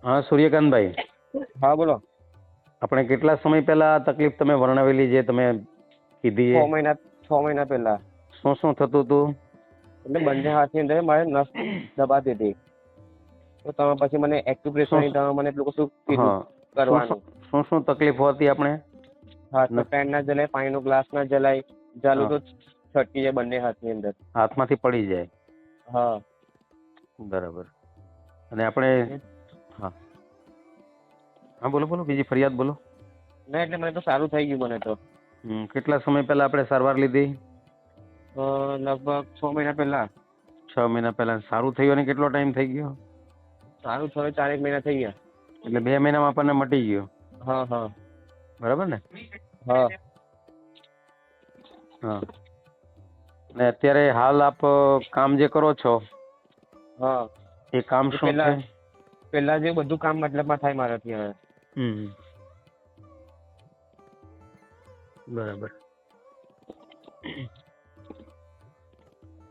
હા સૂર્યકાંતભાઈ, હા બોલો. આપણે કેટલા સમય પહેલા આ તકલીફ તમે વર્ણવેલી જે તમે કીધી એ 6 મહિના પહેલા. શું શું થતું હતું? એટલે બંને હાથની અંદર મારે નસ દબાતી હતી. તો તમે પછી મને શું એક્યુપ્રેશરની તમે મને એટલું કશું કીધું હા શું કરવાનું. શું શું તકલીફો હતી આપણે? હાથ તો પેન ના જલાય, પાણીનો ગ્લાસ ના જલાય, ચાલુ હા, તો છટકી જાય બંને હાથની અંદર. હાથમાંથી પડી જાય. હા. બરાબર. અને આપણે હા હા બોલો બોલો, બીજી ફરિયાદ બોલો. ના એટલે મને તો સારું થઈ ગયું મને તો. કેટલા સમય પહેલા આપણે સારવાર લીધી? લગભગ 6 મહિના પહેલા. 6 મહિના પહેલા. સારું થયું અને કેટલો ટાઈમ થઈ ગયો? સારું થયું 4 મહિના થઈ ગયા. એટલે 2 મહિનામાં આપણને મટી ગયો. હા હા. બરાબર ને? હા. હા. અને અત્યારે હાલ આપ કામ જે કરો છો હા. એ કામ એ શું છે? પેલા જે બધું કામ મતલબમાં થાય મારાથી હવે. બરાબર.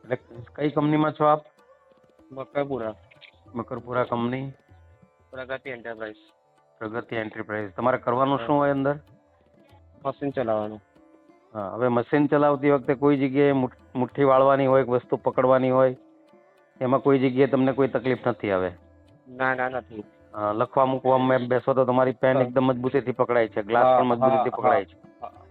એટલે કઈ કંપનીમાં છો આપ? મકરપુરા. મકરપુરા કંપની. પ્રગતિ એન્ટરપ્રાઇઝ. પ્રગતિ એન્ટરપ્રાઇઝ. તમારે કરવાનું શું હોય અંદર? મશીન ચલાવવાનું. હા, હવે મશીન ચલાવતી વખતે કોઈ જગ્યાએ મુઠ્ઠી વાળવાની હોય, વસ્તુ પકડવાની હોય, એમાં કોઈ જગ્યાએ તમને કોઈ તકલીફ નથી આવે? ના ના નથી. લખવા મૂકવામાં બેસો તો તમારી પેન હા એકદમ મજબૂતીથી પકડાય છે, ગ્લાસ હા પણ હા મજબૂતીથી હા પકડાય છે.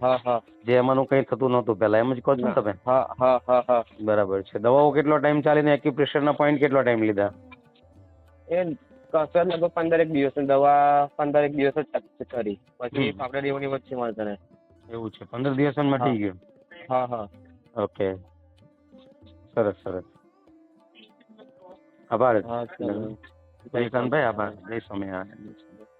હા હા. જે એમાંનું કંઈ થતું નહોતું પહેલા, એમ જ કહો છો ને ના. તમે? હા હા હા હા. બરાબર છે. દવાઓ કેટલો ટાઈમ ચાલીને એક્યુપ્રેશરના પોઈન્ટ કેટલો ટાઈમ લીધા? એ કસર લગભગ 15 દિવસ, દવા 15 દિવસ જ કરી. પછી ફાફડા દેવાની વચ્ચે મારે તને. એવું છે? 15 દિવસમાં હા મટી ગયું? હા હા. ઓકે, સરસ સરસ. આભાર હા ચાલો. જય શ્રીકાંતભાઈ, આભાર. સ્વામિનારાયણ. જય સ્વામિનારાયણ.